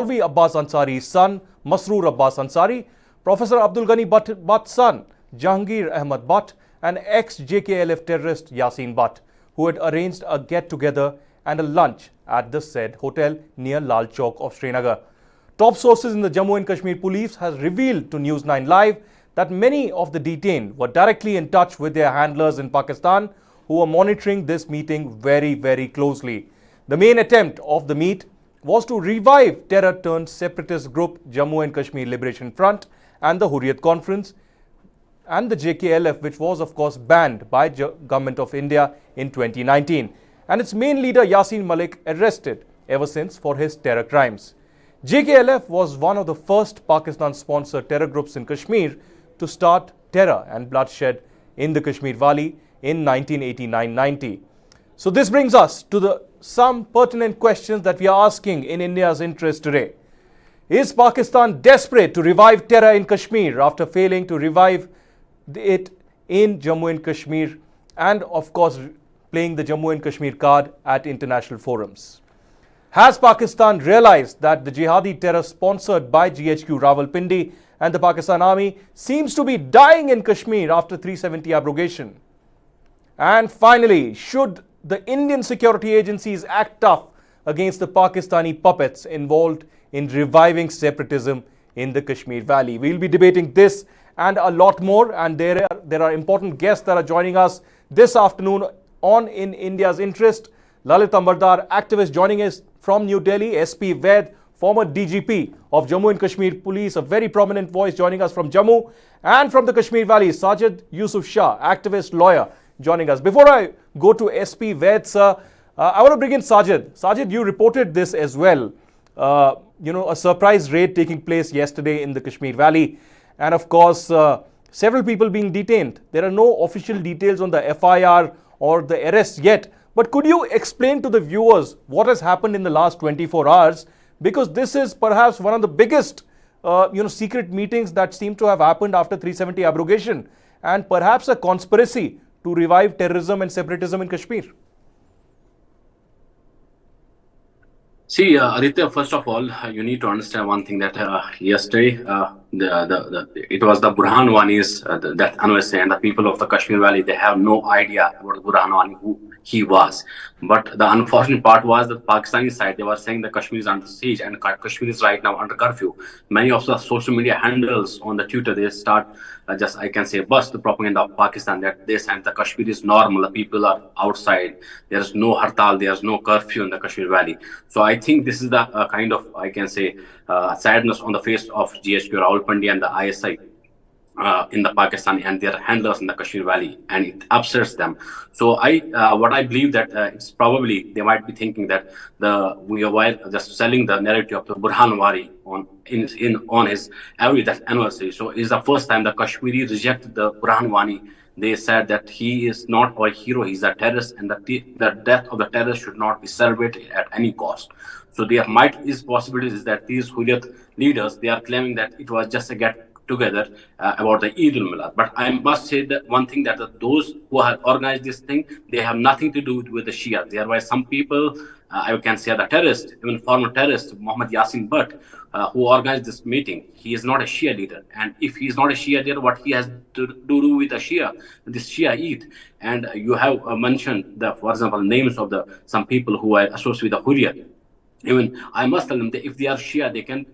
Maulvi Abbas Ansari's son, Masroor Abbas Ansari, Professor Abdul Ghani Butt's son, Jahangir Ahmad Butt, and ex-JKLF terrorist Yasin Butt, who had arranged a get-together and a lunch at the said hotel near Lal Chowk of Srinagar. Top sources in the Jammu and Kashmir police has revealed to News9 Live that many of the detained were directly in touch with their handlers in Pakistan, who were monitoring this meeting very, very closely. The main attempt of the meet was to revive terror-turned-separatist group Jammu and Kashmir Liberation Front and the Hurriyat Conference and the JKLF, which was of course banned by Government of India in 2019, and its main leader Yasin Malik arrested ever since for his terror crimes. JKLF was one of the first Pakistan-sponsored terror groups in Kashmir to start terror and bloodshed in the Kashmir Valley in 1989-90. So this brings us to some pertinent questions that we are asking in India's interest today. Is Pakistan desperate to revive terror in Kashmir after failing to revive it in Jammu and Kashmir, and of course playing the Jammu and Kashmir card at international forums? Has Pakistan realized that the jihadi terror sponsored by GHQ Rawalpindi and the Pakistan Army seems to be dying in Kashmir after 370 abrogation? And finally, should the Indian security agencies act tough against the Pakistani puppets involved in reviving separatism in the Kashmir Valley? We will be debating this and a lot more, and there are important guests that are joining us this afternoon on In India's Interest. Lalit Ambardar, activist, joining us from New Delhi. SP Vaid, former DGP of Jammu and Kashmir Police, a very prominent voice, joining us from Jammu. And from the Kashmir Valley, Sajid Yusuf Shah, activist, lawyer, joining us. Before I go to SP Vaid, sir, I want to bring in Sajid. Sajid, you reported this as well. A surprise raid taking place yesterday in the Kashmir Valley. And of course, several people being detained. There are no official details on the FIR or the arrest yet. But could you explain to the viewers what has happened in the last 24 hours? Because this is perhaps one of the biggest, secret meetings that seem to have happened after 370 abrogation, and perhaps a conspiracy to revive terrorism and separatism in Kashmir. See, Aditya, first of all, you need to understand one thing, that yesterday it was the Burhan Wani's death anniversary, and the people of the Kashmir Valley, they have no idea about Burhan Wani, who he was. But the unfortunate part was that Pakistani side, they were saying that Kashmir is under siege and Kashmir is right now under curfew. Many of the social media handles on the Twitter, they start I can say, bust the propaganda of Pakistan that this and the Kashmir is normal, the people are outside, there is no hartal, there is no curfew in the Kashmir Valley. So I think this is the kind of, I can say, sadness on the face of GHQ Rawalpindi and the ISI in the Pakistan and their handlers in the Kashmir Valley, and it upsets them. So what I believe that it's probably they might be thinking that we are just selling the narrative of the Burhan Wari on his every death anniversary. So it's the first time the Kashmiri rejected the Burhan Wani. They said that he is not our hero, he's a terrorist, and the death of the terrorist should not be celebrated at any cost. So there might is possibilities that these Hurriyat leaders, they are claiming that it was just a get together about the Eid al-Milad. But I must say that one thing, that those who have organized this thing, they have nothing to do with the Shia. Thereby some people, I can say the terrorist, even former terrorist, Muhammad Yasin Butt, who organized this meeting, he is not a Shia leader. And if he is not a Shia leader, what he has to do with the Shia, this Shia Eid? And you have mentioned, for example, names of some people who are associated with the Hurriyat. Even I must tell them that if they are Shia, they can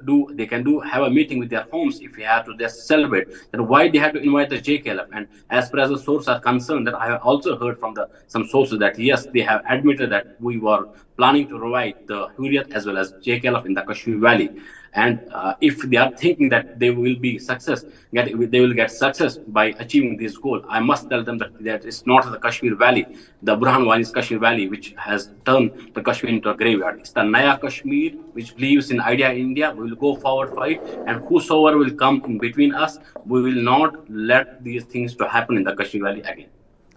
have a meeting with their homes if they have to just celebrate. Then why they have to invite the JKLF? And as far as the sources are concerned, that I have also heard from some sources that yes, they have admitted that we were planning to revive the Hurriyat as well as JKLF in the Kashmir Valley. And if they are thinking that they will be they will get success by achieving this goal, I must tell them that it's not the Kashmir Valley, the Burhan Wani's Kashmir Valley, which has turned the Kashmir into a graveyard. It's the Naya Kashmir, which believes in idea India. We will go forward for it, and whosoever will come in between us, we will not let these things to happen in the Kashmir Valley again.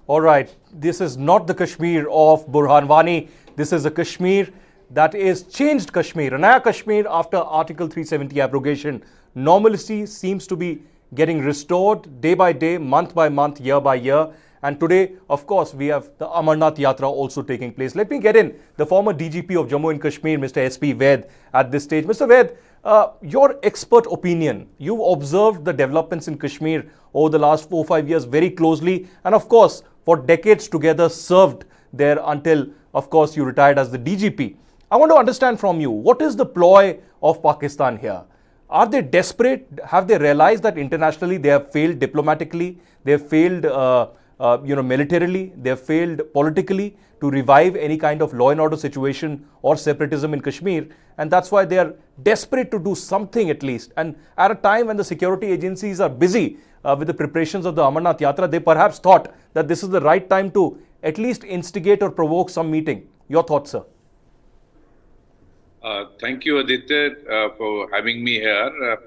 All right, this is not the Kashmir of Burhan Wani. This is a Kashmir that is changed Kashmir, a Naya Kashmir after Article 370 abrogation. Normalcy seems to be getting restored day by day, month by month, year by year. And today, of course, we have the Amarnath Yatra also taking place. Let me get in the former DGP of Jammu and Kashmir, Mr. SP Vaid, at this stage. Mr. Vaid, your expert opinion. You've observed the developments in Kashmir over the last 4-5 years very closely, and of course, for decades together served there until, of course, you retired as the DGP. I want to understand from you, what is the ploy of Pakistan here? Are they desperate? Have they realized that internationally they have failed diplomatically, they have failed militarily, they have failed politically to revive any kind of law and order situation or separatism in Kashmir, and that's why they are desperate to do something at least. And at a time when the security agencies are busy with the preparations of the Amarnath Yatra, they perhaps thought that this is the right time to at least instigate or provoke some meeting. Your thoughts, sir? Thank you, Aditya, for having me here.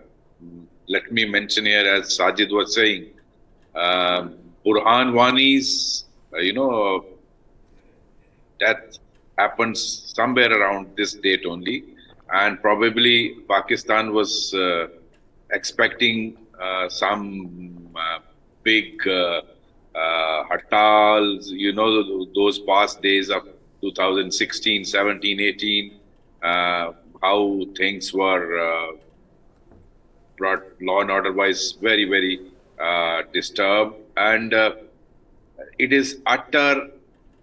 Let me mention here, as Sajid was saying, Burhan Wani's, death happens somewhere around this date only, and probably Pakistan was expecting some big hartals, those past days of 2016, 17, 18. How things were brought law and order wise very, very disturbed, and it is utter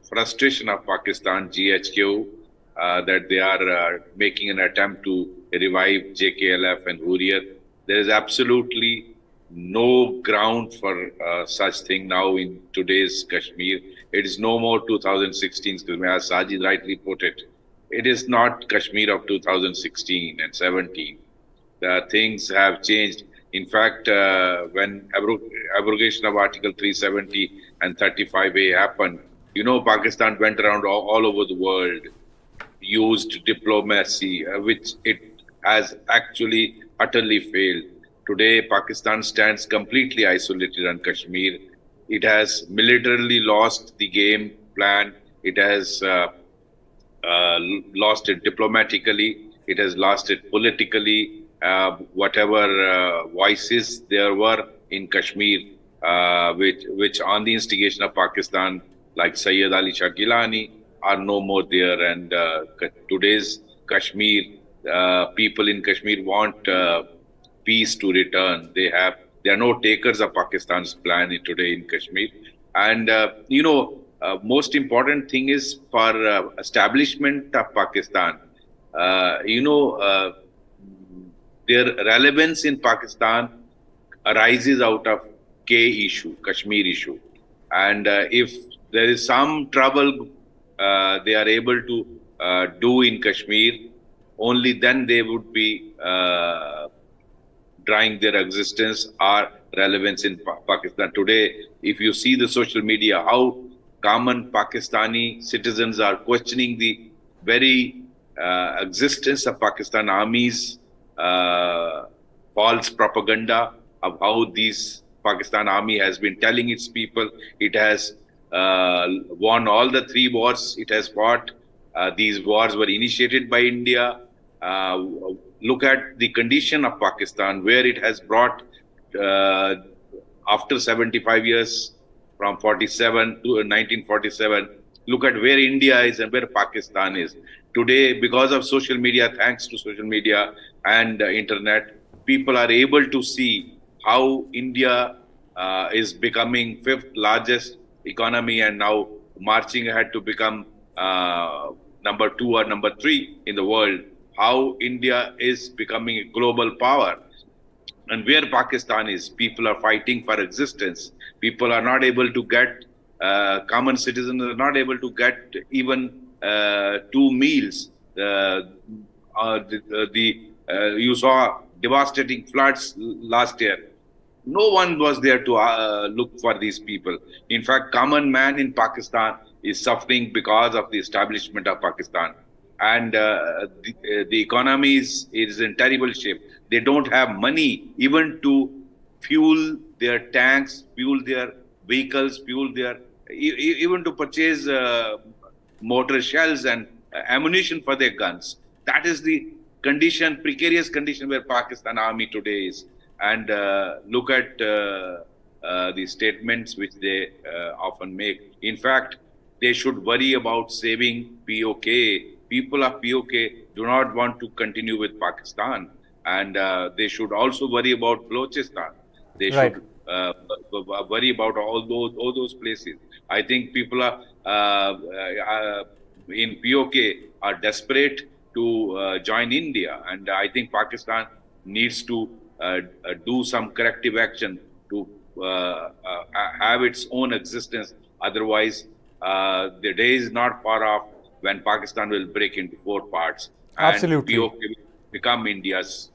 frustration of Pakistan GHQ that they are making an attempt to revive JKLF and Hurriyat. There is absolutely no ground for such thing now in today's Kashmir. It is no more 2016 Kashmir, as Sajid rightly put it. It is not Kashmir of 2016 and 17. The things have changed. In fact, when abrogation of Article 370 and 35A happened, Pakistan went around all over the world, used diplomacy, which it has actually utterly failed. Today, Pakistan stands completely isolated on Kashmir. It has militarily lost the game plan. It has lost it diplomatically, it has lost it politically. Whatever voices there were in Kashmir, which on the instigation of Pakistan, like Sayyid Ali Shah Gilani, are no more there. And today's Kashmir, people in Kashmir want peace to return. They are no takers of Pakistan's plan today in Kashmir. And most important thing is for establishment of Pakistan. Their relevance in Pakistan arises out of Kashmir issue. And if there is some trouble they are able to do in Kashmir, only then they would be drawing their existence or relevance in Pakistan. Today, if you see the social media, how common Pakistani citizens are questioning the very existence of Pakistan Army's false propaganda of how this Pakistan Army has been telling its people it has won all the 3 wars it has fought. These wars were initiated by India. Look at the condition of Pakistan, where it has brought after 75 years, from 47 to 1947, look at where India is and where Pakistan is. Today, because of social media, thanks to social media and internet, people are able to see how India is becoming 5th largest economy and now marching ahead to become number 2 or number 3 in the world. How India is becoming a global power. And where Pakistan is, people are fighting for existence. People are not able to get, common citizens are not able to get even 2 meals. You saw devastating floods last year. No one was there to look for these people. In fact, common man in Pakistan is suffering because of the establishment of Pakistan. And the economy is in terrible shape. They don't have money even to fuel their tanks, fuel their vehicles, even to purchase mortar shells and ammunition for their guns. That is the condition, precarious condition where Pakistan Army today is. And look at the statements which they often make. In fact, they should worry about saving POK. People of POK do not want to continue with Pakistan, and they should also worry about Balochistan. They Right. should worry about all those places. I think people are in POK are desperate to join India, and I think Pakistan needs to do some corrective action to have its own existence. Otherwise, the day is not far off when Pakistan will break into 4 parts and Absolutely. POK will become India's.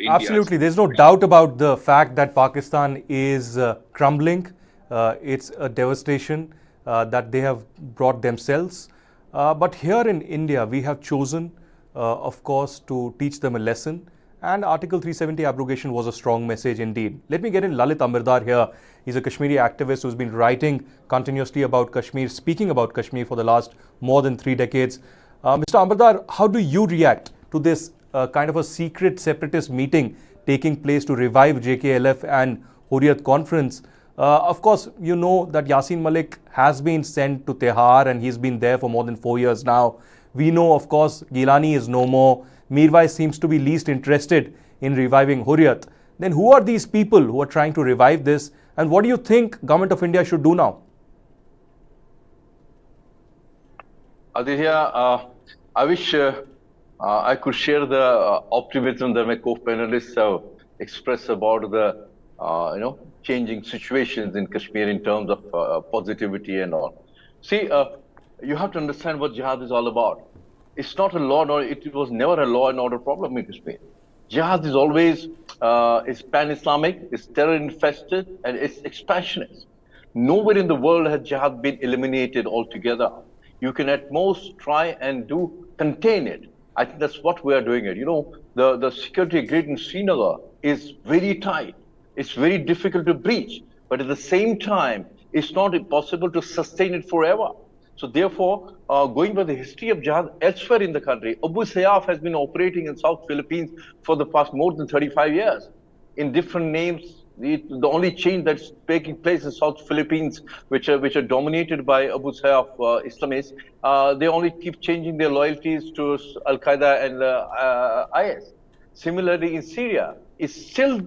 Absolutely. There's no doubt about the fact that Pakistan is crumbling. It's a devastation that they have brought themselves. But here in India, we have chosen, of course, to teach them a lesson. And Article 370 abrogation was a strong message indeed. Let me get in Lalit Amirdar here. He's a Kashmiri activist who's been writing continuously about Kashmir, speaking about Kashmir for the last more than 3 decades. Mr. Amirdar, how do you react to this kind of a secret separatist meeting taking place to revive JKLF and Hurriyat Conference? Of course, you know that Yasin Malik has been sent to Tihar and he's been there for more than 4 years now. We know, of course, Gilani is no more. Mirwais seems to be least interested in reviving Hurriyat. Then who are these people who are trying to revive this? And what do you think Government of India should do now? Aditya, I wish I could share the optimism that my co-panelists have expressed about the changing situations in Kashmir in terms of positivity and all. See, you have to understand what jihad is all about. It's not a law and order. It was never a law and order problem in Kashmir. Jihad is always is pan-Islamic, it's terror-infested, and it's expansionist. Nowhere in the world has jihad been eliminated altogether. You can at most try and contain it. I think that's what we are doing it. You know, the security grid in Srinagar is very tight. It's very difficult to breach. But at the same time, it's not impossible to sustain it forever. So therefore, going by the history of jihad elsewhere in the country, Abu Sayyaf has been operating in South Philippines for the past more than 35 years in different names. The only change that's taking place in South Philippines, which are dominated by Abu Sayyaf Islamists, they only keep changing their loyalties to Al-Qaeda and IS. Similarly, in Syria, it's still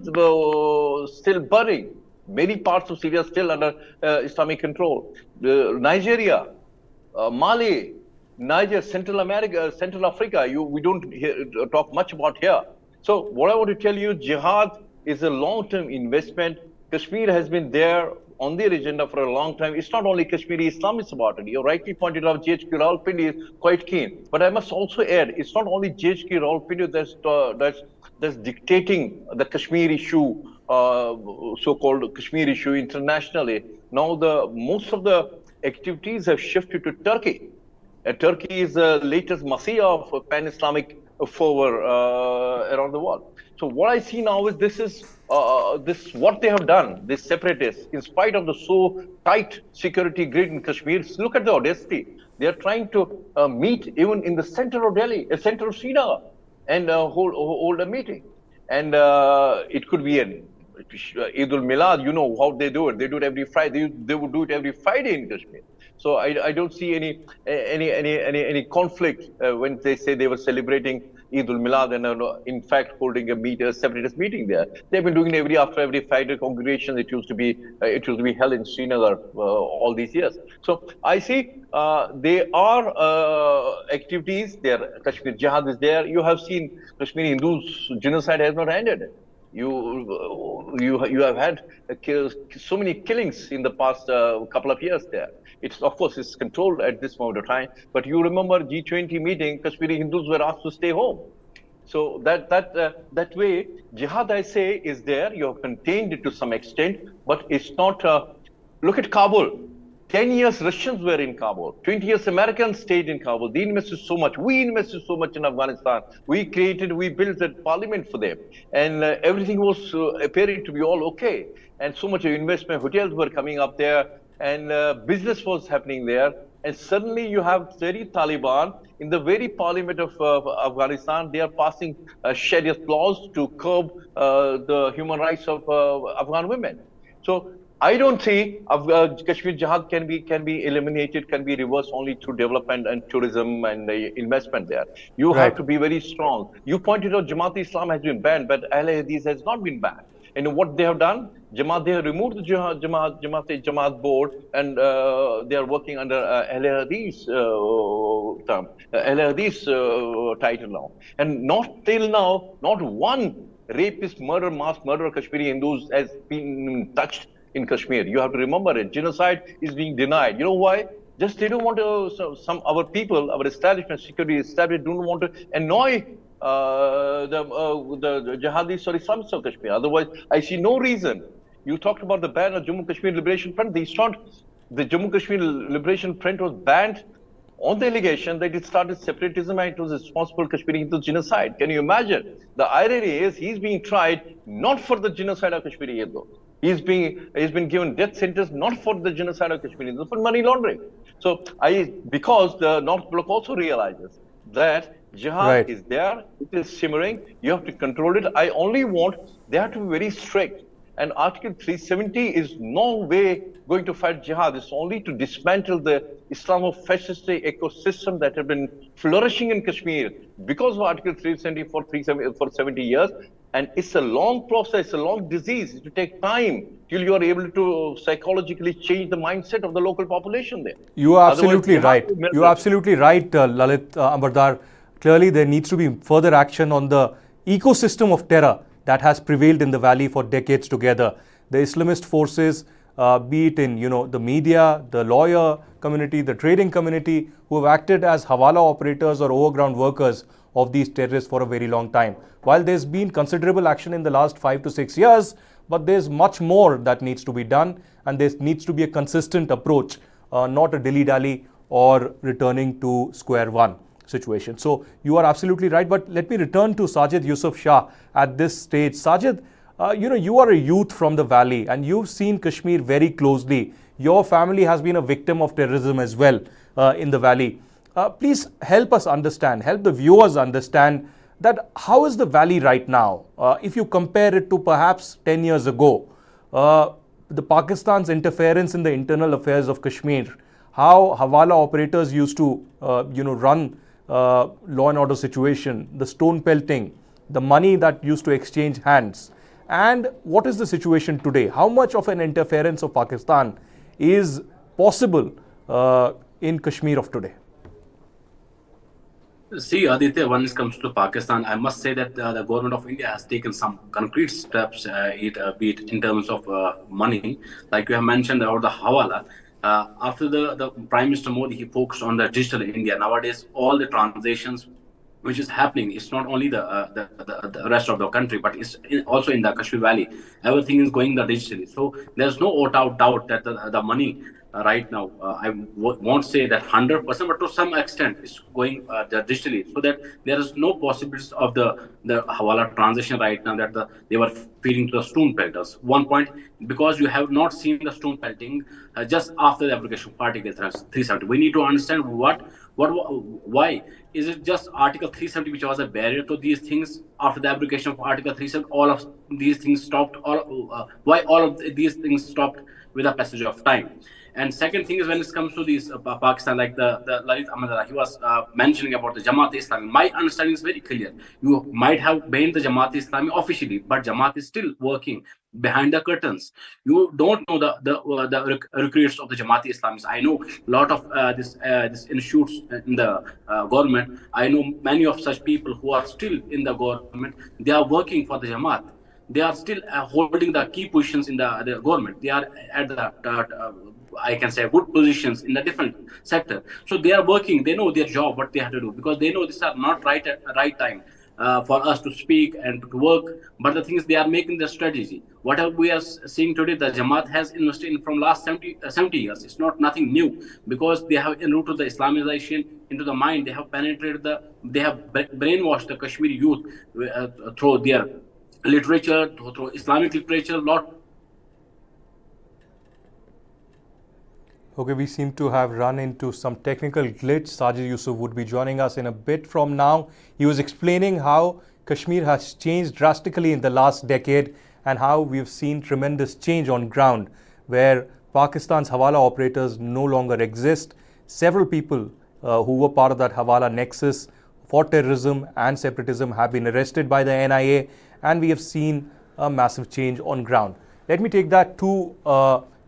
burning. Many parts of Syria are still under Islamic control. Nigeria, Mali, Niger, Central Africa, we don't talk much about here. So what I want to tell you, jihad is a long-term investment. Kashmir has been there on the agenda for a long time. It's not only Kashmiri Islamists about it. You rightly pointed out JHK Rawalpindi is quite keen. But I must also add, it's not only JHK Rawalpindi that's dictating the Kashmir issue, so-called Kashmir issue internationally. Now most of the activities have shifted to Turkey. Turkey is the latest messiah of pan-Islamic fervor around the world. So what I see now is this what they have done, these separatists, in spite of the so tight security grid in Kashmir. Look at the audacity. They are trying to meet even in the center of Delhi, the center of Srinagar, and hold a meeting. And it could be an Eid al-Milad. You know how they do it. They do it every Friday. They would do it every Friday in Kashmir. So I don't see any conflict when they say they were celebrating Eid al-Milad and in fact holding a separatist meeting there. They've been doing it after every Friday congregation. It used to be held in Srinagar all these years. So I see there are activities there. Kashmir Jihad is there. You have seen Kashmiri Hindus genocide has not ended. You have had so many killings in the past couple of years there. Of course, it's controlled at this moment of time. But you remember G20 meeting, Kashmiri Hindus were asked to stay home. So that way, jihad, I say, is there. You have contained it to some extent, but it's not. Look at Kabul. 10 years Russians were in Kabul. 20 years Americans stayed in Kabul. They invested so much. We invested so much in Afghanistan. We built a parliament for them. And everything was appearing to be all okay. And so much of investment, hotels were coming up there. And business was happening there. And suddenly you have Taliban in the very parliament of Afghanistan. They are passing Sharia laws to curb the human rights of Afghan women. So I don't see Kashmir Jihad can be eliminated, can be reversed only through development and tourism and investment there. You have Right. to be very strong. You pointed out Jamaat-e-Islam has been banned, but Ahl Hadith has not been banned. And what they have done, they have removed the Jamaat board, and they are working under Ahl Hadith term, Ahl Hadith title now. And not till now, not one rapist, mass murderer Kashmiri Hindus has been touched in Kashmir. You have to remember it. Genocide is being denied. You know why? Just they don't want to. Our people, our establishment, security establishment, don't want to annoy the jihadis or Islamists of Kashmir. Otherwise, I see no reason. You talked about the ban of Jammu Kashmir Liberation Front. The Jammu Kashmir Liberation Front was banned on the allegation that it started separatism and it was responsible Kashmiri Hindu genocide. Can you imagine? The irony is he's being tried not for the genocide of Kashmiri Hindu. He's been given death sentence not for the genocide of Kashmiri Hindus, for money laundering. So because the North Bloc also realizes that jihad is there, it is simmering, you have to control it. I only want they have to be very strict. And Article 370 is no way going to fight jihad. It's only to dismantle the Islamo-fascist ecosystem that have been flourishing in Kashmir because of Article 370 for 70 years. And it's a long process, a long disease. It will take time till you are able to psychologically change the mindset of the local population there. You are absolutely right. You are absolutely right, Lalit Ambardar. Clearly, there needs to be further action on the ecosystem of terror that has prevailed in the valley for decades together. The Islamist forces, be it in the media, the lawyer community, the trading community, who have acted as hawala operators or overground workers of these terrorists for a very long time. While there's been considerable action in the last 5 to 6 years, but there's much more that needs to be done, and there needs to be a consistent approach, not a dilly-dally or returning to square one situation. So you are absolutely right, but let me return to Sajid Yusuf Shah at this stage. Sajid, you are a youth from the valley and you've seen Kashmir very closely. Your family has been a victim of terrorism as well in the valley. Please help us understand, help the viewers understand that how is the valley right now? If you compare it to perhaps 10 years ago, the Pakistan's interference in the internal affairs of Kashmir, how hawala operators used to run law and order situation, the stone pelting, the money that used to exchange hands, and what is the situation today? How much of an interference of Pakistan is possible in Kashmir of today? See, Aditya, when it comes to Pakistan, I must say that the government of India has taken some concrete steps, be it in terms of money, like you have mentioned about the hawala. After the Prime Minister Modi, he focused on the digital India. Nowadays, all the transactions which is happening, it's not only the rest of the country, but it's also in the Kashmir Valley. Everything is going digitally. So there's no doubt that the money right now, I won't say that 100%, but to some extent it's going digitally, so that there is no possibility of the hawala transaction right now that they were feeding to the stone pelters. One point, because you have not seen the stone pelting just after the application of Article 370. We need to understand why is it just Article 370 which was a barrier to these things. After the application of Article 370, all of these things stopped. Why all of these things stopped with the passage of time? And second thing is, when it comes to these Pakistan, like the Lalit Ahmed, he was mentioning about the Jamaat-e-Islami. My understanding is very clear. You might have banned the Jamaat-e-Islami officially, but Jamaat is still working behind the curtains. You don't know the recruits of the Jamaat-e-Islamis. I know a lot of this institutes in the government. I know many of such people who are still in the government. They are working for the Jamaat. They are still holding the key positions in the government. They are at the I can say good positions in the different sector. So they are working. They know their job, what they have to do, because they know this are not right time for us to speak and to work. But the thing is, they are making the strategy. Whatever we are seeing today, the Jamaat has invested in from last 70 years. It's not nothing new, because they have enrooted the Islamization into the mind. They have penetrated they have brainwashed the Kashmiri youth through their literature, through Islamic literature, lot. Okay, we seem to have run into some technical glitch. Sajid Yusuf would be joining us in a bit from now. He was explaining how Kashmir has changed drastically in the last decade and how we've seen tremendous change on ground. where Pakistan's Hawala operators no longer exist. Several people who were part of that Hawala nexus for terrorism and separatism have been arrested by the NIA, and we have seen a massive change on ground. Let me take that to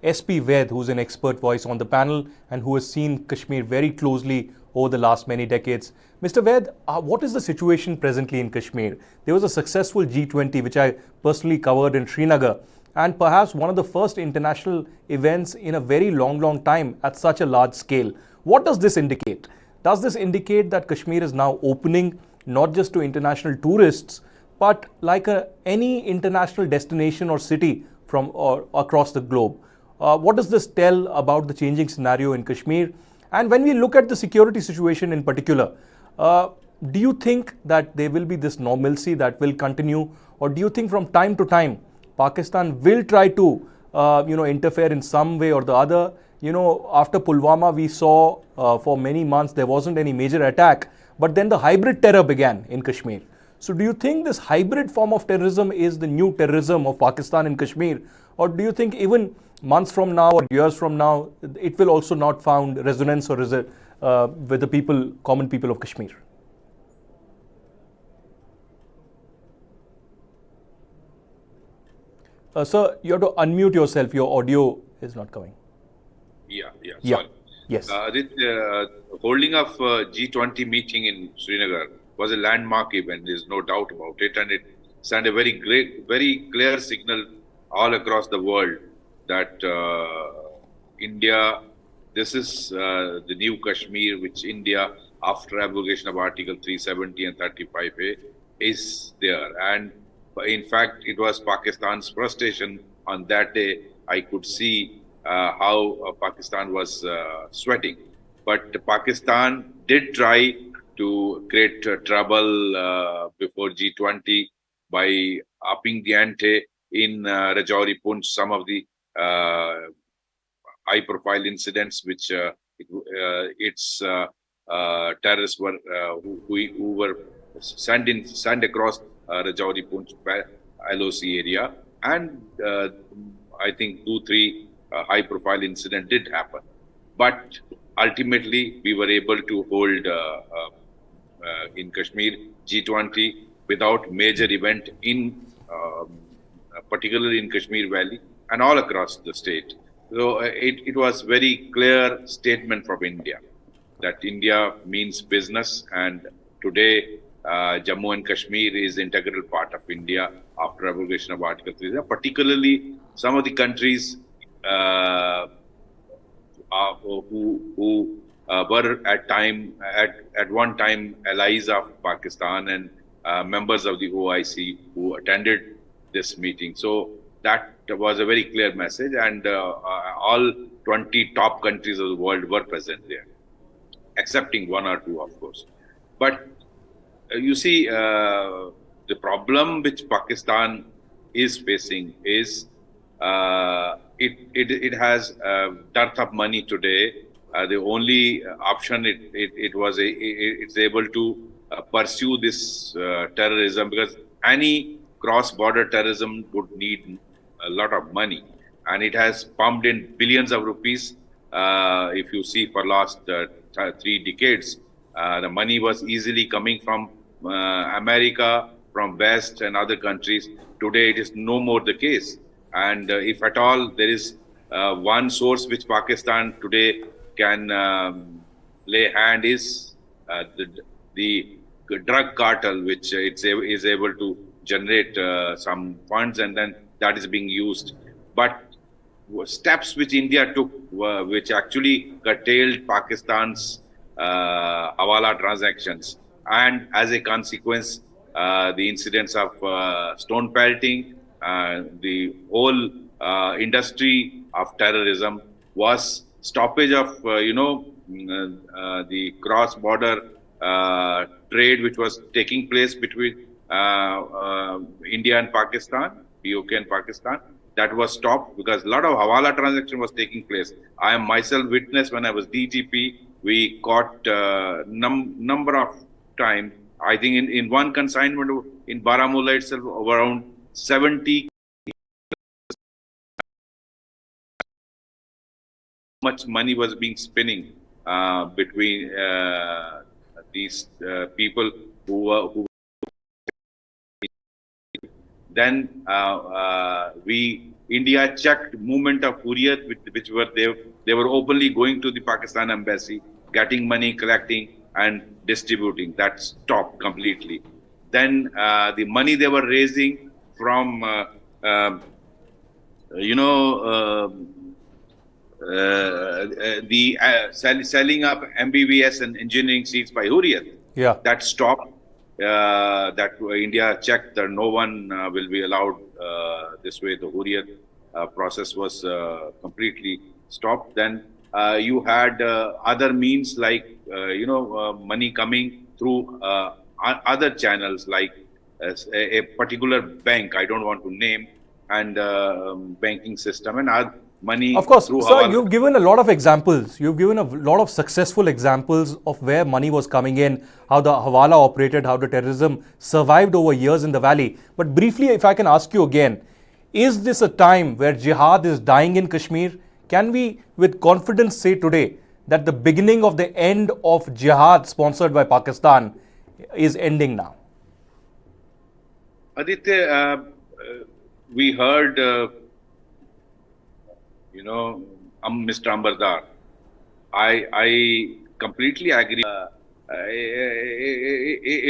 SP Ved, who's an expert voice on the panel and who has seen Kashmir very closely over the last many decades. Mr. Ved, what is the situation presently in Kashmir? There was a successful G20, which I personally covered in Srinagar, and perhaps one of the first international events in a very long time at such a large scale. What does this indicate? Does this indicate that Kashmir is now opening not just to international tourists, but like any international destination or city from across the globe? What does this tell about the changing scenario in Kashmir? And when we look at the security situation in particular, do you think that there will be this normalcy that will continue, or do you think from time to time Pakistan will try to interfere in some way or the other? After Pulwama, we saw for many months there wasn't any major attack, but then the hybrid terror began in Kashmir. So do you think this hybrid form of terrorism is the new terrorism of Pakistan in Kashmir? Or do you think even months from now or years from now, it will also not found resonance or with the common people of Kashmir? Sir, you have to unmute yourself. Your audio is not coming. Yeah. Sorry. Yes. The holding of G20 meeting in Srinagar was a landmark event. There's no doubt about it, and it sent a very clear signal all across the world that India, this is the new Kashmir, which India, after abrogation of Article 370 and 35A, is there. And in fact, it was Pakistan's frustration on that day. I could see how Pakistan was sweating. But Pakistan did try to create trouble before G20 by upping the ante in Rajouri, Poonch, some of the high-profile incidents which its terrorists were who were sent across Rajouri, Poonch, LOC area, and I think 2-3 high-profile incident did happen. But ultimately, we were able to hold in Kashmir G20 without major event in particularly in Kashmir Valley and all across the state. So it was very clear statement from India that India means business, and today Jammu and Kashmir is integral part of India after abrogation of Article 3. Particularly some of the countries who were at one time allies of Pakistan and members of the OIC who attended this meeting. So that was a very clear message, and all 20 top countries of the world were present there, excepting 1 or 2, of course. But you see, the problem which Pakistan is facing is it has dearth of money today. The only option it's able to pursue this terrorism, because any cross-border terrorism would need a lot of money, and it has pumped in billions of rupees. If you see for last 3 decades, the money was easily coming from America, from West and other countries. Today it is no more the case, and if at all there is one source which Pakistan today can lay hand is the drug cartel, which is able to generate some funds, and then that is being used. But steps which India took, which actually curtailed Pakistan's Hawala transactions, and as a consequence, the incidents of stone pelting, the whole industry of terrorism, was stoppage of the cross-border trade which was taking place between India and Pakistan, POK and Pakistan. That was stopped because a lot of Hawala transaction was taking place. I am myself witness when I was DGP. We caught number of times. I think in one consignment in Baramulla itself, around 70 much money was being spinning between these people who then India checked movement of Hurriyat, which were they were openly going to the Pakistan embassy, getting money, collecting and distributing. That stopped completely. Then the money they were raising from selling up MBBS and engineering seats by Hurriyat. Yeah. That stopped. That India checked that no one will be allowed this way. The Hurriyat process was completely stopped. Then you had other means like money coming through other channels like a particular bank. I don't want to name, and banking system and money. Of course, through sir, you've given a lot of examples. You've given a lot of successful examples of where money was coming in, how the Hawala operated, how the terrorism survived over years in the valley. But briefly, if I can ask you again, is this a time where jihad is dying in Kashmir? Can we with confidence say today that the beginning of the end of jihad sponsored by Pakistan is ending now? Aditya, we heard Mr. Ambardar. I completely agree.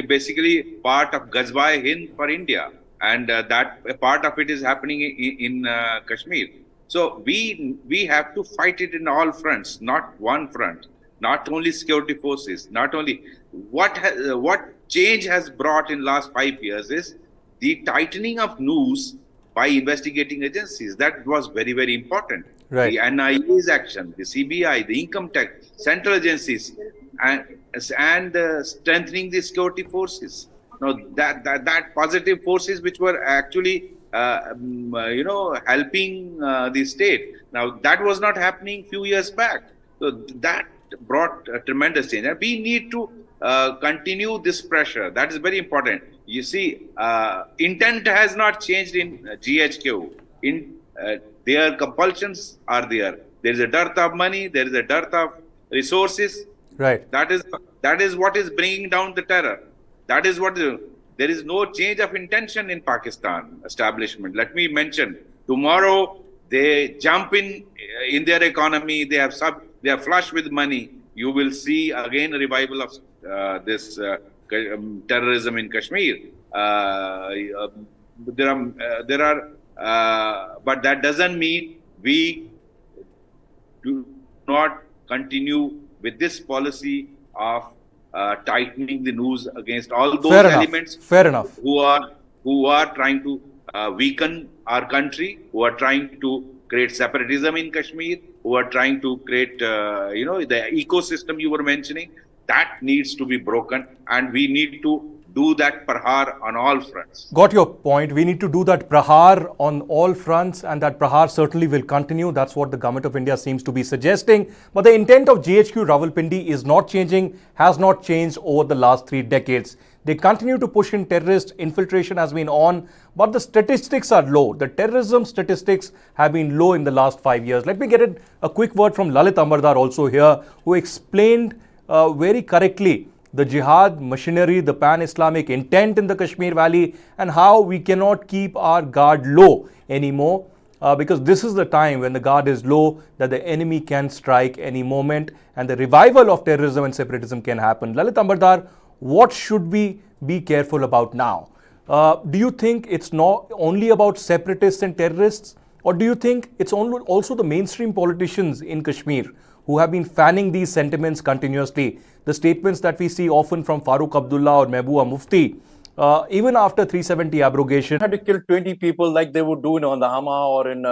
Basically part of Ghazwa-e-Hind for India, and that a part of it is happening in Kashmir. So we have to fight it in all fronts, not one front, not only security forces, not only what change has brought in last 5 years is the tightening of news by investigating agencies. That was very, very important. Right. The NIA's action, the CBI, the income tax, central agencies, and strengthening the security forces. Now that positive forces which were actually helping the state. Now that was not happening few years back. So that brought a tremendous change, and we need to continue this pressure. That is very important. You see, intent has not changed in GHQ. Their compulsions are there. There is a dearth of money. There is a dearth of resources. Right. That is what is bringing down the terror. That is what there is no change of intention in Pakistan establishment. Let me mention, tomorrow they jump in their economy. They are flush with money. You will see again a revival of this terrorism in Kashmir. But that doesn't mean we do not continue with this policy of tightening the news against all those elements. Fair enough. Who are trying to weaken our country, who are trying to create separatism in Kashmir, who are trying to create the ecosystem you were mentioning. That needs to be broken, and we need to do that prahar on all fronts. Got your point. We need to do that prahar on all fronts, and that prahar certainly will continue. That's what the government of India seems to be suggesting. But the intent of GHQ Rawalpindi is not changing, has not changed over the last 3 decades. They continue to push in terrorist infiltration has been on, but the statistics are low. The terrorism statistics have been low in the last 5 years. Let me get a quick word from Lalit Ambardar also here, who explained very correctly the jihad machinery, the pan-Islamic intent in the Kashmir Valley, and how we cannot keep our guard low anymore, because this is the time when the guard is low that the enemy can strike any moment and the revival of terrorism and separatism can happen. Lalit Ambardar, what should we be careful about now? Do you think it's not only about separatists and terrorists, or do you think it's also the mainstream politicians in Kashmir who have been fanning these sentiments continuously? The statements that we see often from Farooq Abdullah or Mehbooba Mufti, even after 370 abrogation. Had to kill 20 people like they would do in the Hama or in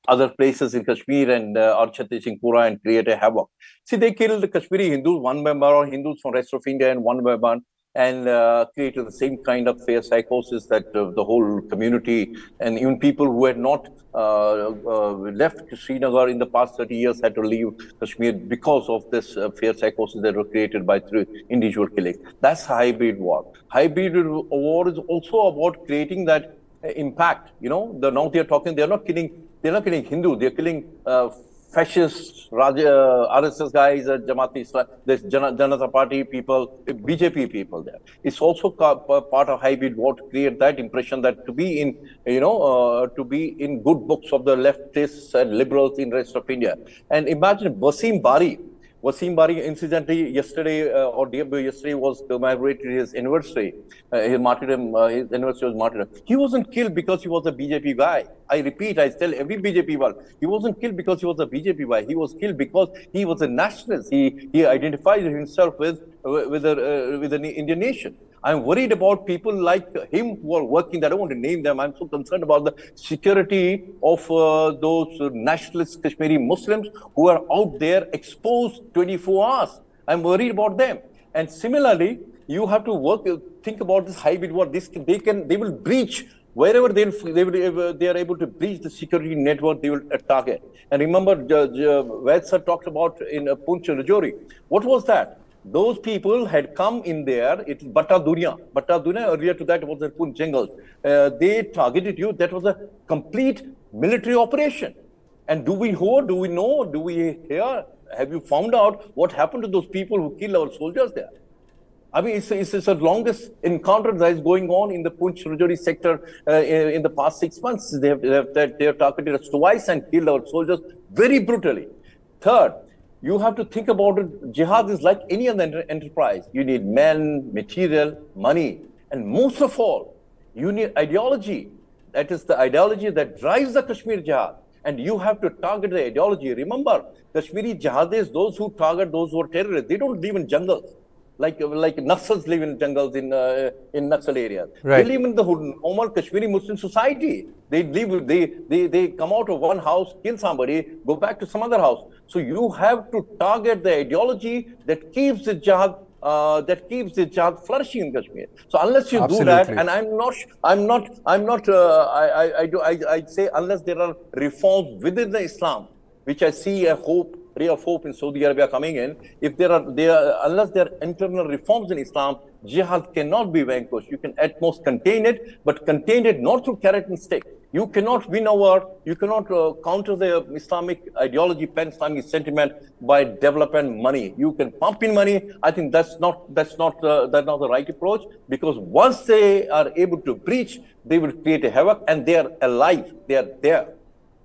other places in Kashmir and Chhattisgarh Singpura and create a havoc. See, they killed the Kashmiri Hindus one by one, or Hindus from rest of India and one by one, and created the same kind of fear psychosis that the whole community and even people who had not left Srinagar in the past 30 years had to leave Kashmir because of this fear psychosis that were created by individual killings. That's hybrid war. Hybrid war is also about creating that impact. Now they're talking, they're not killing They're not killing Hindu. They're killing fascist RSS guys, Jamaat Islam, there's Janata Party people, BJP people there. It's also part of hybrid war to create that impression that to be in, to be in good books of the leftists and liberals in the rest of India. And imagine Wasim Bari, incidentally, yesterday or day before yesterday was commemorated his anniversary. His martyrdom, his anniversary was martyrdom. He wasn't killed because he was a BJP guy. I repeat, I tell every BJP one, he wasn't killed because he was a BJP guy. He was killed because he was a nationalist. He identified himself with an Indian nation. I'm worried about people like him who are working. I don't want to name them. I'm so concerned about the security of those nationalist Kashmiri Muslims who are out there exposed 24 hours. I'm worried about them. And similarly, you have to think about this hybrid war. They will breach wherever they are able to breach the security network. They will target. And remember, Vaid sir talked about in Poonch Rajouri. What was that? Those people had come in there. It's Batta Dunya. Earlier to that, it was in Poonch Jungles. They targeted you. That was a complete military operation. And do we know? Do we hear? Have you found out what happened to those people who killed our soldiers there? I mean, it's the longest encounter that is going on in the Poonch Rajouri sector in the past 6 months. They have targeted us twice and killed our soldiers very brutally. Third, you have to think about it. Jihad is like any other enterprise. You need men, material, money, and most of all, you need ideology. That is the ideology that drives the Kashmir Jihad. And you have to target the ideology. Remember, Kashmiri jihadis, those who target those who are terrorists, they don't live in jungles. Like Naxals live in jungles in Naxal areas. Right. They live in the normal Kashmiri Muslim society. They come out of one house, kill somebody, go back to some other house. So you have to target the ideology that keeps the jihad flourishing in Kashmir. So unless you do that, and I'd say unless there are reforms within the Islam, which I see ray of hope in Saudi Arabia coming in. If unless there are internal reforms in Islam, jihad cannot be vanquished. You can at most contain it, but contain it not through carrot and stick. You cannot win over. You cannot counter the Islamic ideology, pan-Islamic sentiment by development money. You can pump in money. I think that's not the right approach, because once they are able to breach, they will create a havoc, and they are alive. They are there.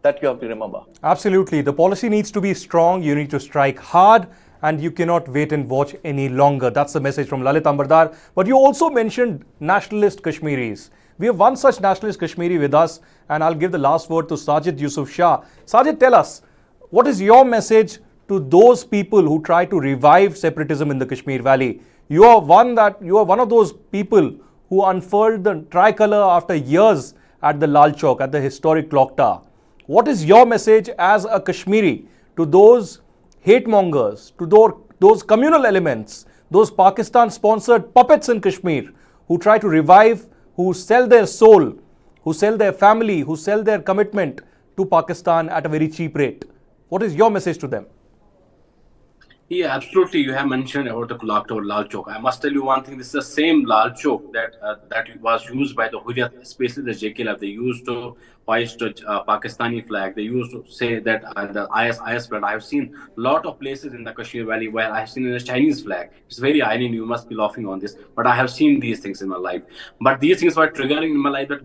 That you have to remember. Absolutely. The policy needs to be strong. You need to strike hard, and you cannot wait and watch any longer. That's the message from Lalit Ambardar. But you also mentioned nationalist Kashmiris. We have one such nationalist Kashmiri with us, and I'll give the last word to Sajid Yusuf Shah. Sajid, tell us, what is your message to those people who try to revive separatism in the Kashmir Valley? You are one of those people who unfurled the tricolour after years at the Lal Chowk, at the historic clock tower. What is your message as a Kashmiri to those hate mongers, to those communal elements, those Pakistan-sponsored puppets in Kashmir who try to revive, who sell their soul, who sell their family, who sell their commitment to Pakistan at a very cheap rate? What is your message to them? Yeah, absolutely. You have mentioned about the clock tower Lal Chowk. I must tell you one thing. This is the same Lal Chowk that was used by the Hurriyat, especially the JKLF. They used to hoist a Pakistani flag. They used to say that the IS flag. I have seen a lot of places in the Kashmir Valley where I have seen a Chinese flag. It's very ironic. You must be laughing on this, but I have seen these things in my life. But these things were triggering in my life. That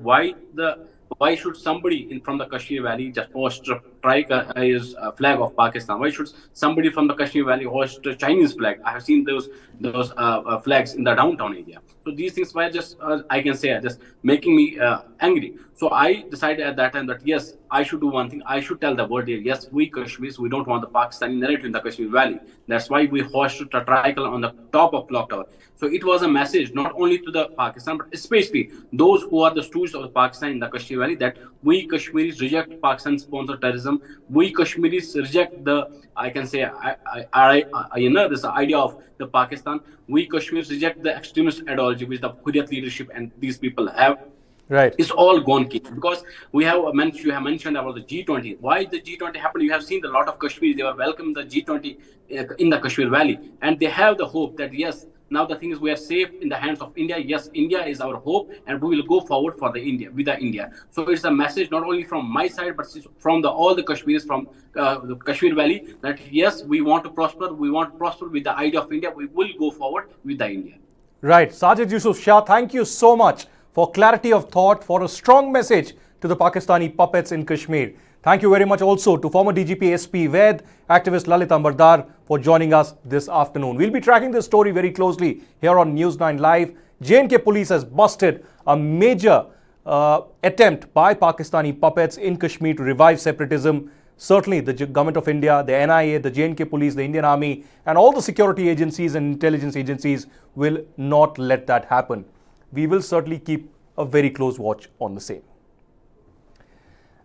why should somebody from the Kashmir Valley just hoist a flag of Pakistan? Why should somebody from the Kashmir Valley hoist a Chinese flag? I have seen those flags in the downtown area. So these things were just, I can say, just making me angry. So I decided at that time that yes, I should do one thing. I should tell the world here, yes, we Kashmiris, we don't want the Pakistani narrative in the Kashmir Valley. That's why we hoisted a tricolor on the top of clock tower. So it was a message not only to the Pakistan, but especially those who are the stooges of Pakistan in the Kashmir Valley, that we Kashmiris reject Pakistan-sponsored terrorism. We Kashmiris reject the, I can say, this idea of the Pakistan. We Kashmiris reject the extremist ideology which the Hurriyat leadership and these people have. Right. It's all gone because you have mentioned about the G20. Why the G20 happened? You have seen a lot of Kashmiris, they were welcoming the G20 in the Kashmir Valley, and they have the hope that yes, Now the thing is, we are safe in the hands of India. Yes, India is our hope, and we will go forward for the India with the India. So it's a message not only from my side, but from all the Kashmiris from the Kashmir Valley, that yes, we want to prosper. We want to prosper with the idea of India. We will go forward with the India. Right. Sajid Yusuf Shah, thank you so much for clarity of thought, for a strong message to the Pakistani puppets in Kashmir. Thank you very much also to former DGP SP Ved, activist Lalit Ambardar for joining us this afternoon. We'll be tracking this story very closely here on News9 Live. J&K police has busted a major attempt by Pakistani puppets in Kashmir to revive separatism. Certainly the government of India, the NIA, the J&K police, the Indian Army and all the security agencies and intelligence agencies will not let that happen. We will certainly keep a very close watch on the same.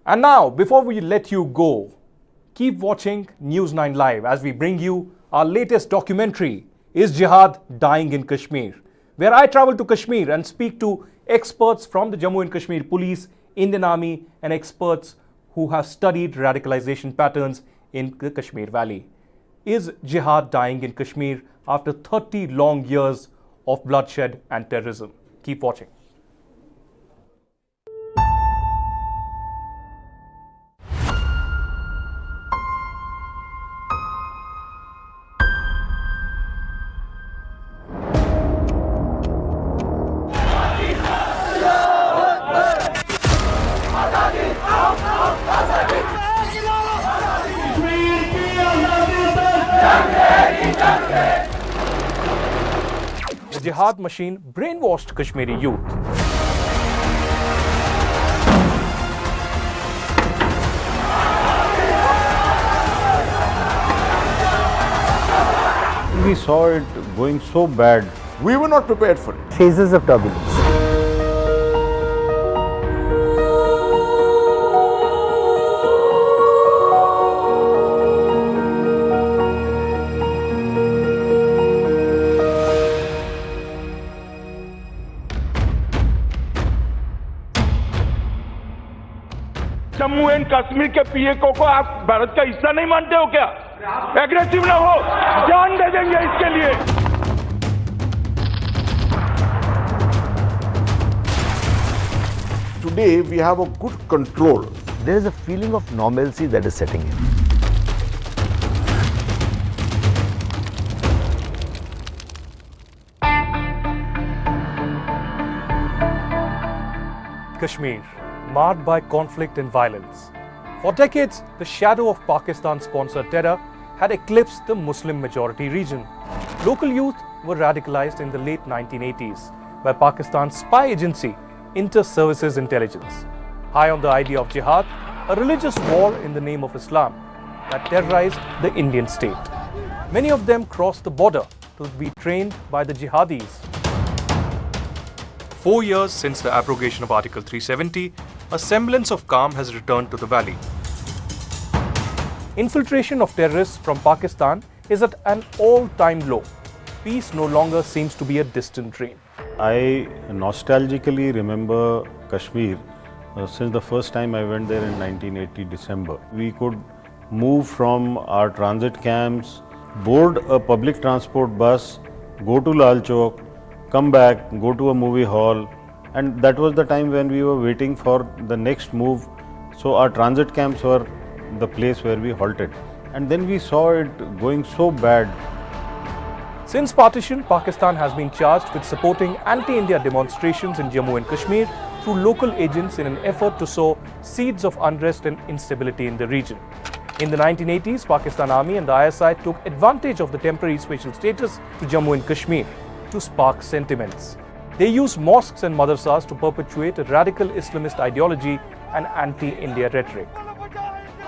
And now, before we let you go, keep watching News9 Live as we bring you our latest documentary, Is Jihad Dying in Kashmir?, where I travel to Kashmir and speak to experts from the Jammu and Kashmir police, Indian Army and experts who have studied radicalization patterns in the Kashmir Valley. Is jihad dying in Kashmir after 30 long years of bloodshed and terrorism? Keep watching. The jihad machine brainwashed Kashmiri youth. We saw it going so bad. We were not prepared for it. Phases of turbulence. Jammu and Kashmir के पीएको को आप भारत का हिस्सा नहीं मानते हो क्या? Aggressive ना हो, जान दे देंगे इसके लिए। Today we have a good control. There is a feeling of normalcy that is setting in. Kashmir, marred by conflict and violence. For decades, the shadow of Pakistan-sponsored terror had eclipsed the Muslim-majority region. Local youth were radicalized in the late 1980s by Pakistan's spy agency, Inter-Services Intelligence. High on the idea of jihad, a religious war in the name of Islam that terrorized the Indian state. Many of them crossed the border to be trained by the jihadis. 4 years since the abrogation of Article 370, a semblance of calm has returned to the valley. Infiltration of terrorists from Pakistan is at an all-time low. Peace no longer seems to be a distant dream. I nostalgically remember Kashmir since the first time I went there in 1980 December. We could move from our transit camps, board a public transport bus, go to Lal Chowk, come back, go to a movie hall, and that was the time when we were waiting for the next move. So our transit camps were the place where we halted. And then we saw it going so bad. Since partition, Pakistan has been charged with supporting anti-India demonstrations in Jammu and Kashmir through local agents in an effort to sow seeds of unrest and instability in the region. In the 1980s, Pakistan Army and the ISI took advantage of the temporary special status to Jammu and Kashmir to spark sentiments. They used mosques and madrasas to perpetuate a radical Islamist ideology and anti-India rhetoric.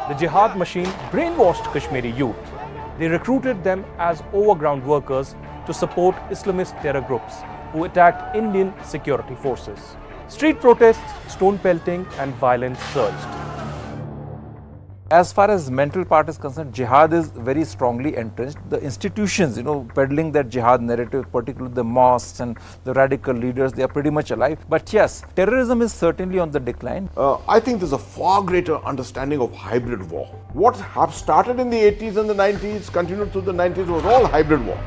The jihad machine brainwashed Kashmiri youth. They recruited them as overground workers to support Islamist terror groups who attacked Indian security forces. Street protests, stone pelting and violence surged. As far as mental part is concerned, jihad is very strongly entrenched. The institutions, peddling that jihad narrative, particularly the mosques and the radical leaders, they are pretty much alive. But yes, terrorism is certainly on the decline. I think there's a far greater understanding of hybrid war. What have started in the 80s and the 90s, continued through the 90s, was all hybrid war.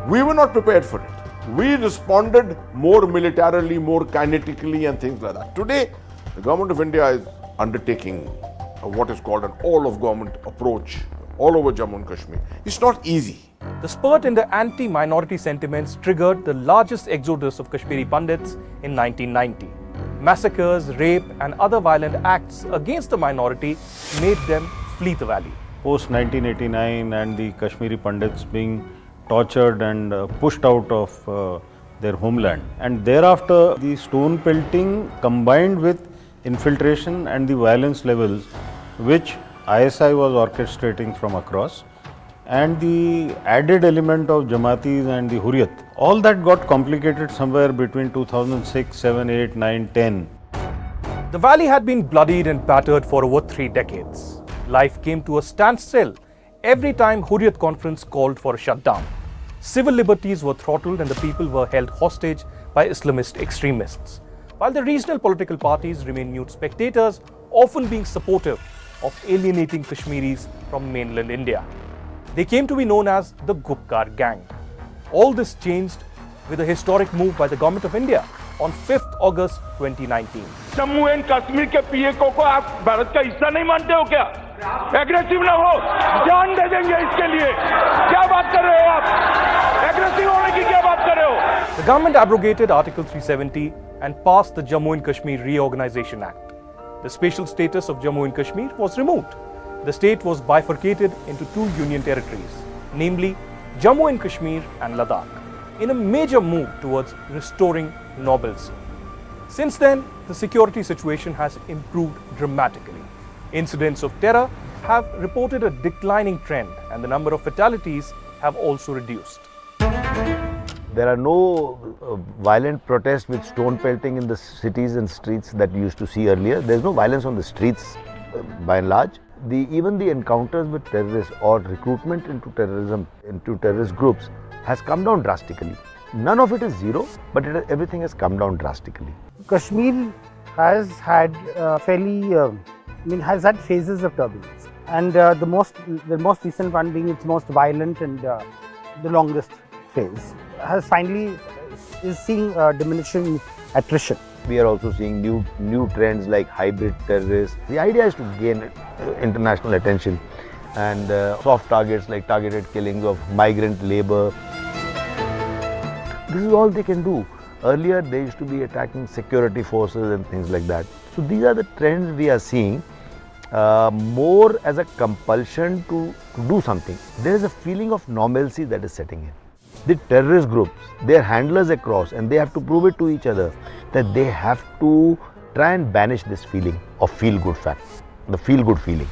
We were not prepared for it. We responded more militarily, more kinetically and things like that. Today, the government of India is undertaking what is called an all-of-government approach all over Jammu and Kashmir. It's not easy. The spurt in the anti-minority sentiments triggered the largest exodus of Kashmiri Pandits in 1990. Massacres, rape and other violent acts against the minority made them flee the valley. Post 1989 and the Kashmiri Pandits being tortured and pushed out of their homeland. And thereafter, the stone pelting combined with infiltration and the violence levels which ISI was orchestrating from across, and the added element of Jamatis and the Hurriyat, all that got complicated somewhere between 2006, 7, 8, 9, 10. The valley had been bloodied and battered for over 3 decades. Life came to a standstill every time Hurriyat Conference called for a shutdown. Civil liberties were throttled and the people were held hostage by Islamist extremists, while the regional political parties remained mute spectators, often being supportive of alienating Kashmiris from mainland India. They came to be known as the Gupkar Gang. All this changed with a historic move by the Government of India on 5th August 2019. Jammu and Kashmir के पीएको को आप भारत का हिस्सा नहीं मानते हो क्या? Aggressive ना हो, जान दे देंगे इसके लिए। क्या बात कर रहे हो आप? एग्रेसिव होने की क्या बात कर रहे हो? The government abrogated Article 370 and passed the Jammu and Kashmir Reorganization Act. The special status of Jammu and Kashmir was removed. The state was bifurcated into 2 union territories, namely Jammu and Kashmir and Ladakh, in a major move towards restoring normalcy. Since then, the security situation has improved dramatically. Incidents of terror have reported a declining trend and the number of fatalities have also reduced. There are no violent protests with stone pelting in the cities and streets that you used to see earlier. There is no violence on the streets by and large. Even the encounters with terrorists or recruitment into terrorism, into terrorist groups has come down drastically. None of it is zero, but everything has come down drastically. Kashmir has had has had phases of turbulence, and the most recent one being its most violent and the longest phase has finally is seeing diminishing attrition. We are also seeing new trends like hybrid terrorists. The idea is to gain international attention and soft targets like targeted killings of migrant labor. This is all they can do. Earlier they used to be attacking security forces and things like that. So these are the trends we are seeing more as a compulsion to do something. There is a feeling of normalcy that is setting in. The terrorist groups, their handlers across, and they have to prove it to each other that they have to try and banish this feeling of feel-good fact, the feel-good feeling.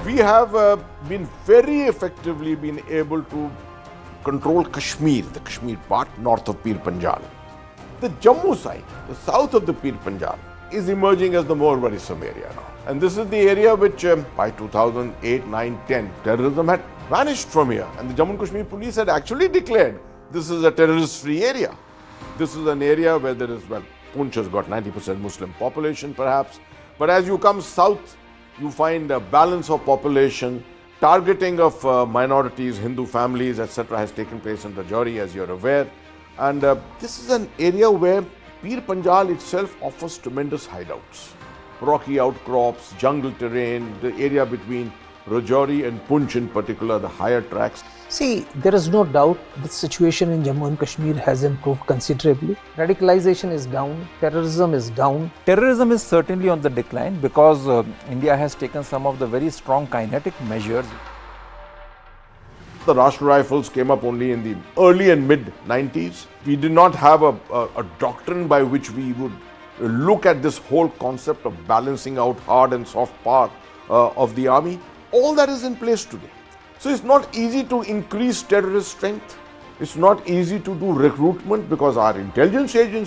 We have been very effectively been able to control Kashmir, the Kashmir part north of Pir Panjal. The Jammu side, the south of the Pir Panjal, is emerging as the more worrisome area now. And this is the area which by 2008, 9, 10, terrorism had vanished from here. And the Jammu and Kashmir police had actually declared this is a terrorist-free area. This is an area where there is, well, Poonch has got 90% Muslim population perhaps. But as you come south, you find a balance of population. Targeting of minorities, Hindu families, etc. has taken place in Rajouri, as you're aware. And this is an area where Pir Panjal itself offers tremendous hideouts. Rocky outcrops, jungle terrain, the area between Rajouri and Poonch in particular, the higher tracks. See, there is no doubt the situation in Jammu and Kashmir has improved considerably. Radicalization is down, terrorism is down. Terrorism is certainly on the decline because India has taken some of the very strong kinetic measures. The Rashtra Rifles came up only in the early and mid-90s. We did not have a doctrine by which we would look at this whole concept of balancing out hard and soft power of the army. All that is in place today. So it's not easy to increase terrorist strength. It's not easy to do recruitment because our intelligence agencies